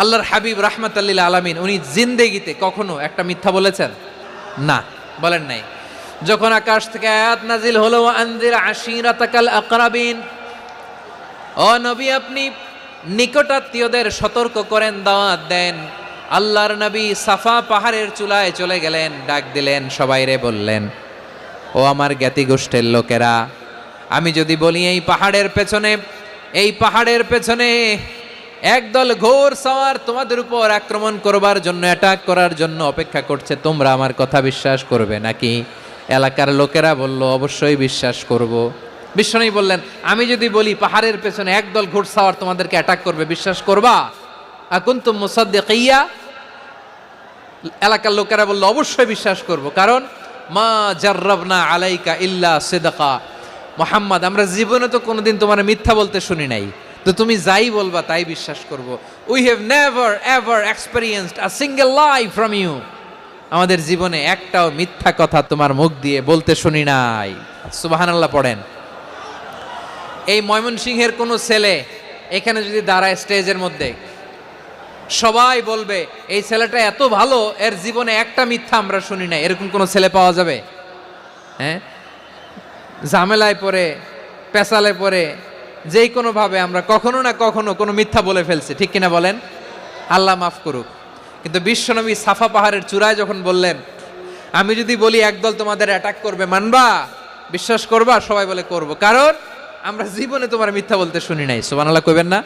আল্লাহর হাবিব রাহমাতাল লিল আলামিন উনি জিন্দেগিতে কখনো একটা মিথ্যা বলেছেন? না, বলেন নাই। যখন আকাশ থেকে আয়াত নাজিল হলো আনজির আশিরাতাকাল আকরাবিন, ও নবী আপনি নিকটাত্মীয়দের সতর্ক করেন, দাওয়াত দেন। আল্লাহর নবী সাফা পাহাড়ের চূড়ায় চলে গেলেন, ডাক দিলেন, সবাইরে বললেন, ও আমার জ্ঞাতি গোষ্ঠীর লোকেরা, আমি যদি বলি এই পাহাড়ের পেছনে একদল ঘোর সওয়ার তোমাদের উপর আক্রমণ করবার জন্য, অ্যাটাক করার জন্য অপেক্ষা করছে, তোমরা আমার কথা বিশ্বাস করবে নাকি? এলাকার লোকেরা বলল, অবশ্যই বিশ্বাস করব। বিশ্বনবী বললেন, আমি যদি বলি পাহাড়ের পেছনে একদল ঘোড়সাওয়ার তোমাদেরকে অ্যাটাক করবে, বিশ্বাস করবা? আকুনতুম মুসাদ্দিকিয়া? এলাকার লোকেরা বলল, অবশ্যই বিশ্বাস করব, কারণ মা জাররাবনা আলাইকা ইল্লা সিদকা। মুহাম্মদ, আমরা জীবনে তো কোনোদিন তোমার মিথ্যা বলতে শুনি নাই, তো তুমি যাই বলবা তাই বিশ্বাস করব। We have never ever experienced a single lie from you. আমাদের জীবনে একটাও মিথ্যা কথা তোমার মুখ দিয়ে বলতে শুনি নাই। সুবহানাল্লাহ পড়েন। এই ময়মনসিংহের কোনো ছেলে এখানে যদি দাঁড়ায় স্টেজের মধ্যে, সবাই বলবে এই ছেলেটা এত ভালো, এর জীবনে একটা মিথ্যা আমরা শুনি নাই। এরকম কোনো ছেলে পাওয়া যাবে? হ্যাঁ, ঝামেলায় পড়ে, পেশালে পড়ে, যেই কোনোভাবে আমরা কখনো না কখনো কোনো মিথ্যা বলে ফেলছি, ঠিক কিনা বলেন? আল্লাহ মাফ করুক। কিন্তু বিশ্বনবী সাফা পাহাড়ের চূড়ায় যখন বললেন, আমি যদি বলি একদল তোমাদের অ্যাটাক করবে, মানবা? বিশ্বাস করবা? সবাই বলে করব, কারণ আমরা জীবনে তোমার মিথ্যা বলতে শুনি নাই। সুবহানাল্লাহ কইবেন না?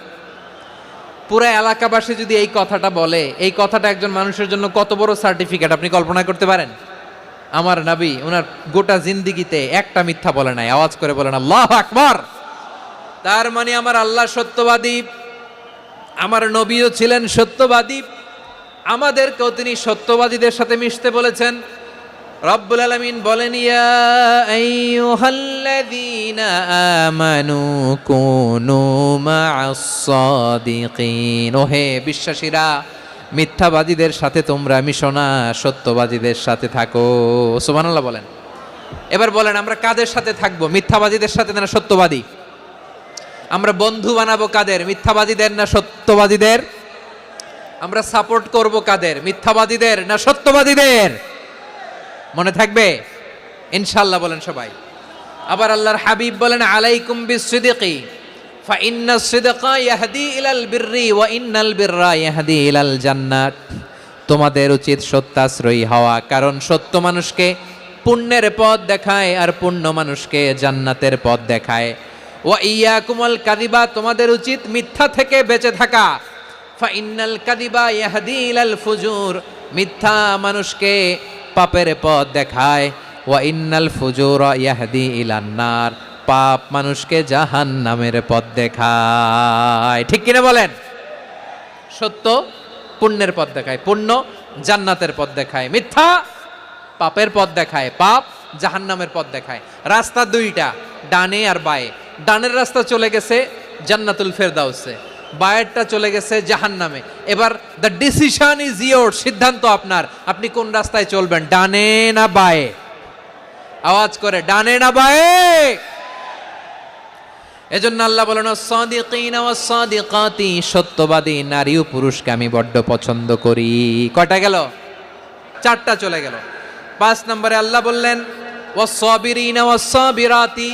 পুরো এলাকাবাসী যদি এই কথাটা বলে, এই কথাটা একজন মানুষের জন্য কত বড় সার্টিফিকেট আপনি কল্পনা করতে পারেন? আমার নবী ওনার গোটা জিন্দিগিতে একটা মিথ্যা বলে নাই। আওয়াজ করে বলেন আল্লাহু আকবার। তার মানে আমার আল্লাহ সত্যবাদী, আমার নবীও ছিলেন সত্যবাদী, আমাদেরকেও তিনি সত্যবাদীদের সাথে মিশতে বলেছেন। রব্বুল আলামিন বলেন, ইয়া আইয়ুহাল্লাযীনা আমানু কুনু মা'আস সাদিকিন। ওহে বিশ্বাসীরা, মিথ্যাবাদীদের সাথে তোমরা মিশো না, সত্যবাদীদের সাথে থাকো। সুবহানাল্লাহ বলেন। এবার বলেন, আমরা কাদের সাথে থাকবো? মিথ্যাবাদীদের সাথে না সত্যবাদী? আমরা বন্ধু বানাবো কাদের? মিথ্যাবাদীদের না সত্যবাদীদের? আমরা সাপোর্ট করব কাদের? মিথ্যাবাদীদের না সত্যবাদীদের? মনে থাকবে ইনশাআল্লাহ, বলেন সবাই। আবার আল্লাহর হাবিব বলেন, আলাইকুম বিসসিদকি ফা ইন্নাস সিদকা ইয়াহদি ইলাল বিররি ওয়া ইন্নাল বিররা ইয়াহদি ইলাল জান্নাত। তোমাদের উচিত সত্যাশ্রয়ী হওয়া, কারণ সত্য মানুষকে পুণ্যের পথ দেখায় আর পুণ্য মানুষকে জান্নাতের পথ দেখায়। ওয়া ইয়াকুমুল কাযিবা, তোমাদের উচিত মিথ্যা থেকে বেঁচে থাকা। ফা ইন্নাল কাযিবা ইয়াহদি ইলাল ফুজুর, মিথ্যা মানুষকে পাপের পথ দেখায়। ওয়া ইন্নাল ফুজুরা ইয়াহদি ইলান নার, পাপ মানুষকে জাহান্নামের পথ দেখায়। ঠিক কিনা বলেন? সত্য পুণ্যের পথ দেখায়, পুণ্য জান্নাতের পথ দেখায়, মিথ্যা পাপের পথ দেখায়, পাপ জাহান্নামের পথ দেখায়। রাস্তা দুইটা, ডানে আর বায়ে। ডানের রাস্তা চলে গেছে জান্নাতুল ফেরদাউসে, বায়েরটা চলে গেছে জাহান্নামে। এবার দ্য ডিসিশন ইজ ইয়োর, সিদ্ধান্ত আপনার, আপনি কোন রাস্তায় চলবেন, ডানে না বায়ে? আওয়াজ করে, ডানে না বায়ে? এজন্য আল্লাহ বলেন, সাদিকিনা ওয়াস সাদিকাতি, সত্যবাদী নারী ও পুরুষকে আমি বড্ড পছন্দ করি। কয়টা গেল? চারটা চলে গেল। 5 নম্বরে আল্লাহ বললেন, ওয়াস সাবিরিনা ওয়াস সাবিরাতি,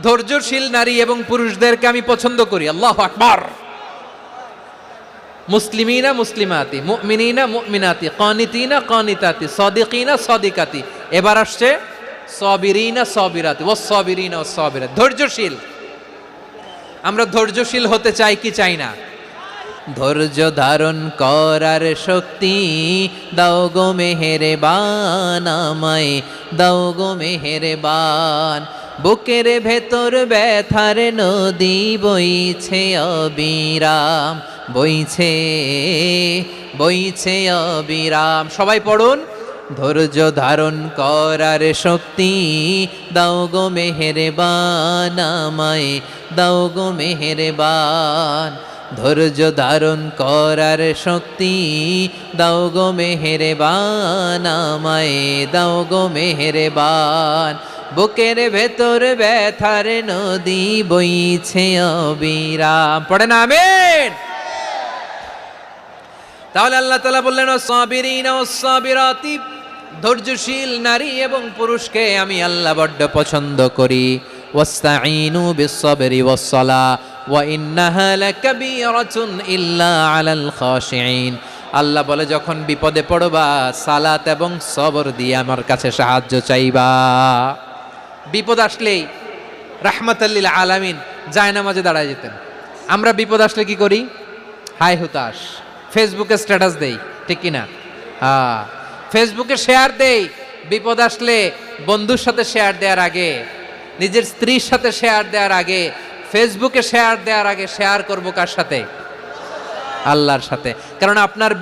ধৈর্যশীল নারী এবং পুরুষদেরকে আমি পছন্দ করি। আল্লাহু আকবার। মুসলিমিনা মুসলিমাতি, মুমিনিনা মুমিনাতি, কানিতিনা কানিতাতি, সাদিকিনা সাদিকাতি। এবার আসছে সাবিরিনা সাবিরাতি, ওয়াস সাবিরিনা ওয়াস সাবিরাত, ধৈর্যশীল। আমরা ধৈর্যশীল হতে চাই কি চাই না? ধৈর্য ধারণ করার শক্তি দাও গো মেহেরবান, আমায় দাও গো মেহেরবান। বুকের ভেতর ব্যথার নদী বইছে অবিরাম, বইছে বইছে অবিরাম। সবাই পড়ুন, ধৈর্য ধারণ করার শক্তি দাও গো মেহেরবান, আমায় দাও গো মেহেরবান। ধৈর্য ধারণ করার শক্তি দাও গো মেহেরবান, আমায় দাও গো মেহেরবান। বুকের ভেতর ব্যথার নদী বইছে অবিরাম। পড়েন আমিন। তাহলে আল্লাহ তাআলা বললেন ওয়াস-সাবিরিনা ওয়াস-সাবিরাতি, ধৈর্যশীল নারী এবং পুরুষকে আমি আল্লাহ বড্ড পছন্দ করি। ওয়াস্তাঈনু বিস-সাবরি ওয়াস-সালাহ ওয়া ইন্নাহা লাকাবীরাতুন ইল্লা আলাল খাশিঈন। আল্লাহ বলে যখন বিপদে পড়বা সালাত এবং সবর দিয়ে আমার কাছে সাহায্য চাইবা। বিপদ আসলেই রাহমাতাল লিল আলামিন জায়নামাজে দাঁড়ায় যেতেন। আমরা বিপদ আসলে কি করি? হাই হুতাশ, ফেসবুকে স্ট্যাটাস দেই, ঠিক কিনা? হ্যাঁ, ফেসবুকে শেয়ার দেই। বিপদ আসলে বন্ধুর সাথে শেয়ার দেওয়ার আগে, নিজের স্ত্রীর সাথে শেয়ার দেওয়ার আগে, ফেসবুকে শেয়ার দেওয়ার আগে শেয়ার করব কার সাথে? আল্লাহর সাথে। কারণ আপনার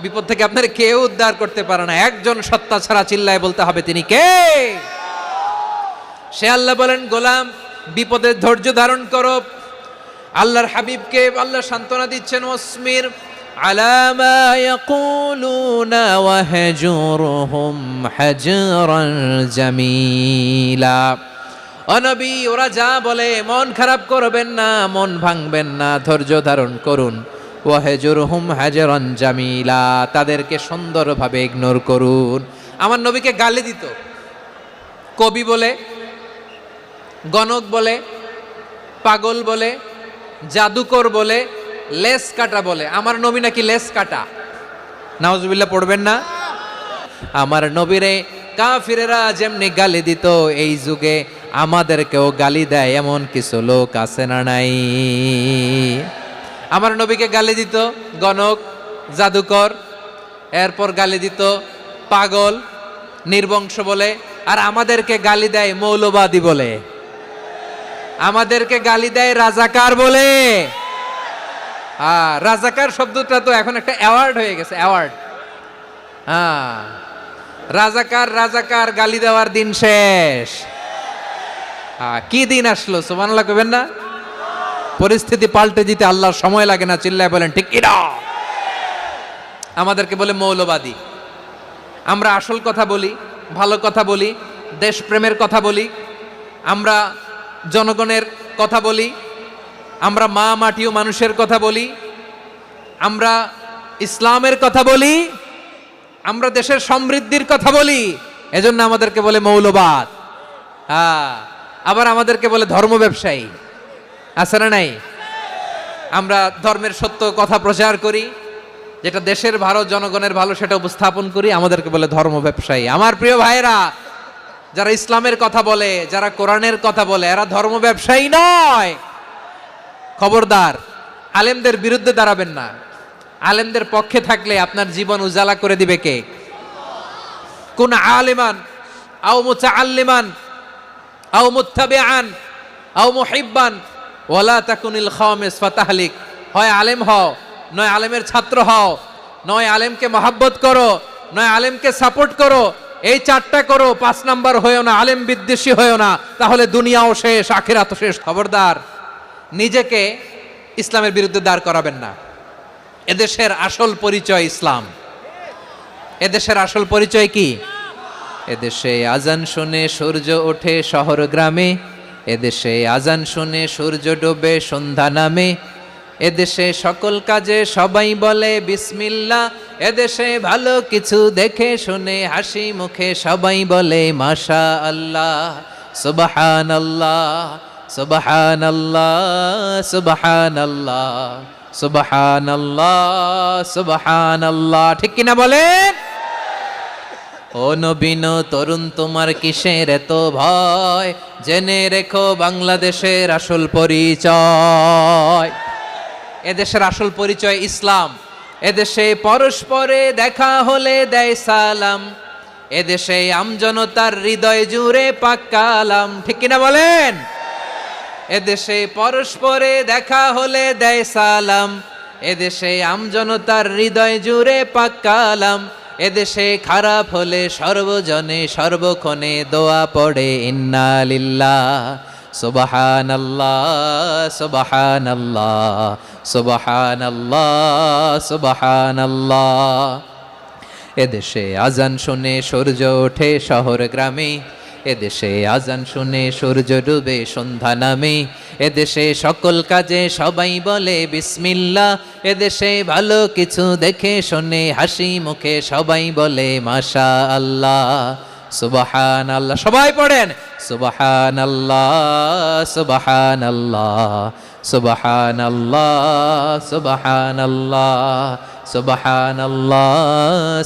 বিপদ থেকে আপনার কেউ উদ্ধার করতে পারে না, একজন সত্তা ছাড়া। চিল্লায় বলতে হবে তিনি কে? সে আল্লাহ বলেন, গোলাম বিপদে ধৈর্য ধারণ করো। আল্লাহর হাবিবকে আল্লাহ সান্ত্বনা দিচ্ছেন, ওয়াসমির আলা মা ইয়াকুলুনা ওয়াহজুরহুম হাজরান জামিলা। ও নবী, ওরা যা বলে মন খারাপ করবেন না, মন ভাঙবেন না, ধৈর্য ধারণ করুন। ওয়াহজুরহুম হাজরান জামিলা, তাদেরকে সুন্দরভাবে ইগনোর করুন। আমার নবীকে গালি দিত কবি বলে, গণক বলে, পাগল বলে, জাদুকর বলে, লেস কাটা বলে। আমার নবী নাকি লেস কাটা? নাউজুবিল্লাহ পড়বেন না? আমার নবীরে কাফিরেরা যেমনি গালি দিত, এই যুগে আমাদেরকেও গালি দেয় এমন কিছু লোক আছে না নাই? আমার নবীকে গালি দিত গণক, জাদুকর, এরপর গালি দিত পাগল, নির্বংশ বলে, আর আমাদেরকে গালি দেয় মৌলবাদী বলে, আমাদেরকে গালি দেয় রাজাকার বলে। রাজাকার শব্দটা তো এখন একটা অ্যাওয়ার্ড হয়ে গেছে, অ্যাওয়ার্ড। রাজাকার রাজাকার গালি দেওয়ার দিন শেষ। কি দিন আসলো? সুবহানাল্লাহ কইবেন না? পরিস্থিতি পাল্টে দিতে আল্লাহর সময় লাগে না। চিল্লায় বলেন ঠিক কি না? আমাদেরকে বলে মৌলবাদী। আমরা আসল কথা বলি, ভালো কথা বলি, দেশপ্রেমের কথা বলি, আমরা জনগণের কথা বলি, আমরা মা মাটি ও মানুষের কথা বলি, আমরা ইসলামের কথা বলি, আমরা দেশের সমৃদ্ধির কথা বলি। এজন্য আমাদেরকে বলে মৌলবাদ। আবার আমাদেরকে বলে ধর্ম ব্যবসায়ী। আছে না নাই? আমরা ধর্মের সত্য কথা প্রচার করি, যেটা দেশের ভালো, জনগণের ভালো, সেটা উপস্থাপন করি, আমাদেরকে বলে ধর্ম ব্যবসায়ী। আমার প্রিয় ভাইরা, যারা ইসলামের কথা বলে, যারা কোরআনের কথা বলে, এরা ধর্ম ব্যবসায়ী নয়। খবরদার, আলেমদের বিরুদ্ধে দাঁড়াবেন না। আলেমদের পক্ষে থাকলে আপনার জীবন উজালা করে দিবে কে? কোন আলিমান আও মুতাআল্লিমান আও মুত্তাবিআন আও মুহিব্বান ওয়ালা তাকুনিল খামিস ফাতাহলিক। হয় আলেম হও, নয় আলেমের ছাত্র হও, নয় আলেমকে মহাব্বত করো, নয় আলেমকে সাপোর্ট করো। এই চারটা করো, 5 নাম্বার হয়েও না, আলেম বিদ্বেষী হয়েও না, তাহলে দুনিয়াও শেষ, আখিরাতও শেষ। খবরদার, নিজেকে ইসলামের বিরুদ্ধে দাঁড় করাবেন না। এদেশের আসল পরিচয় ইসলাম। এদেশের আসল পরিচয় কি? এদেশে আজান শুনে সূর্য ওঠে শহর গ্রামে, এদেশে আজান শুনে সূর্য ডোবে সন্ধ্যা নামে, এদেশে সকল কাজে সবাই বলে বিসমিল্লাহ, এদেশে ভালো কিছু দেখে শুনে হাসি মুখে সবাই বলে মাশা আল্লাহ, সুবহানাল্লাহ, সুবহানাল্লাহ, সুবহানাল্লাহ, সুবহানাল্লাহ, সুবহানাল্লাহ। ঠিক কিনা বলেন? ও নবীন তরুণ, তোমার কিসের এত ভয়? জেনে রেখো বাংলাদেশের আসল পরিচয়। এদেশের আসল পরিচয় ইসলাম। এদেশে পরস্পরে দেখা হলে দেয় সালাম, এদেশে আমজনতার হৃদয় জুড়ে পাক কালাম। ঠিক কিনা বলেন? এদেশে পরস্পরে দেখা হলে দেয় সালাম, এদেশে আমজনতার হৃদয় জুড়ে পাক কালাম, এদেশে খারাপ হলে সর্বজনে সর্বক্ষণে দোয়া পড়ে ইন্না লিল্লাহ, সুবহানাল্লাহ, সুবহানাল্লাহ, সুবহানাল্লাহ, সুবহানাল্লাহ। এদেশে আজান শুনে সূর্য ওঠে শহর গ্রামে, এদেশে আজান শুনে সূর্য ডুবে সন্ধ্যা নামে, এদেশে সকল কাজে সবাই বলে বিসমিল্লাহ, এদেশে ভালো কিছু দেখে শুনে হাসি মুখে সবাই বলে মাশা আল্লাহ। সুবহানাল্লাহ, সবাই পড়েন সুবহানাল্লাহ সুবহানাল্লাহ সুবহানাল্লাহ সুবহানাল্লাহ সুবহানাল্লাহ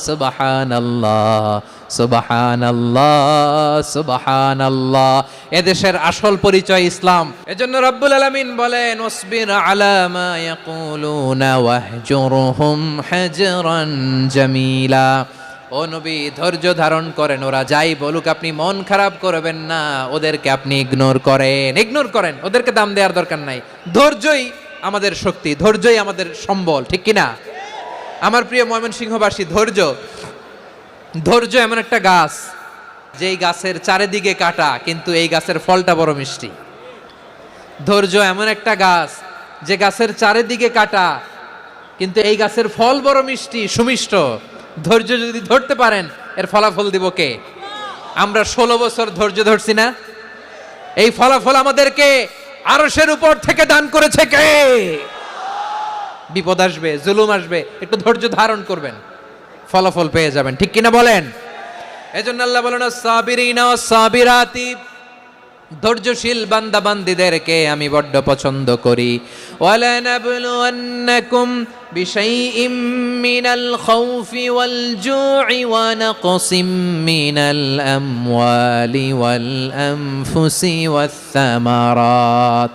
সুবহানাল্লাহ সুবহানাল্লাহ সুবহানাল্লাহ। এদেশের আসল পরিচয় ইসলাম। এজন্য রব্বুল আলামিন বলেন ওয়াসবির আলা মা ইয়াকুলুনা ওয়াহজুরহুম হাজরান জামিলা। ও নবী, ধৈর্য ধারণ করেন, ওরা যাই বলুক আপনি মন খারাপ করবেন না, ওদেরকে আপনি ইগনোর করেন, ওদেরকে দাম দেওয়ার দরকার নাই। ধৈর্যই আমাদের শক্তি, ধৈর্যই আমাদের সম্বল, ঠিক কিনা? আমার প্রিয় ময়মনসিংহবাসী, ধৈর্য এমন একটা গাছ, যেই গাছের চারিদিকে কাটা কিন্তু এই গাছের ফলটা বড় মিষ্টি। ধৈর্য এমন একটা গাছ, যে গাছের চারিদিকে কাটা কিন্তু এই গাছের ফল বড় মিষ্টি, সুমিষ্ট। ধৈর্য যদি ধরতে পারেন, এর ফলাফল দিব কে? আমরা 16 বছর ধৈর্য ধরছি না? এই ফলাফল আমাদেরকে আরশের উপর থেকে দান করেছে কে? বিপদ আসবে, জুলুম আসবে, একটু ধৈর্য ধারণ করবেন, ফলাফল পেয়ে যাবেন, ঠিক কিনা বলেন? এজন্য আল্লাহ বলেন সাবিরিনা ওয়াস সাবিরাতি, ধৈর্যশীল বান্দা বান্দীদেরকে আমি বড্ড পছন্দ করি। ওয়ালা নাবলুওয়ান্নাকুম বিশাইইম মিনাল খাউফি ওয়াল জু'i ওয়া নাকসিম মিনাল আমওয়ালি ওয়াল আনফুসি ওয়াস সামারাত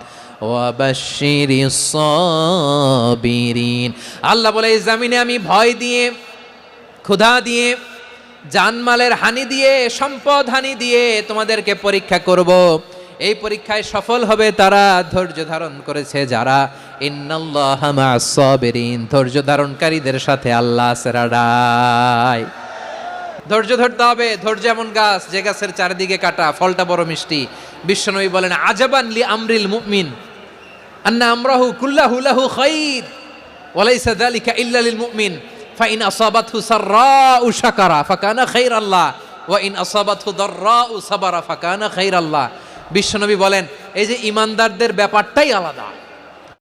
ওয়া বাশশিরিস সাবিরিন। আল্লাহ বলে এই জমিনে আমি ভয় দিয়ে, ক্ষুধা দিয়ে, জানমালের হানি দিয়ে, সম্পদ হানি দিয়ে তোমাদেরকে পরীক্ষা করব। এই পরীক্ষায় সফল হবে তারা ধৈর্য ধারণ করেছে যারা। ইন্নাল্লাহা মা'আস সাবিরিন, ধৈর্য ধারণকারীদের সাথে আল্লাহ আছে রাডায়। ধৈর্য ধরতে হবে। ধৈর্য এমন গাছ, যে গাছের চারিদিকে কাটা, ফলটা বড় মিষ্টি। বিশ্বনবী বলেন আজাবান লি আমরিল মুমিন আন্না আমরাহু কুল্লাহু লাহু খাইর ওয়া লাইসা যালিকা ইল্লা লিল মুমিন ফাইন আসাবাতহু সাররাউ শাকারা ফাকানা খাইরাল্লাহ ওয়া ইন আসাবাতহু দাররাউ সাবারা ফাকানা খাইরাল্লাহ। বিশ্বনবী বলেন এই যে ইমানদারদের ব্যাপারটাই আলাদা।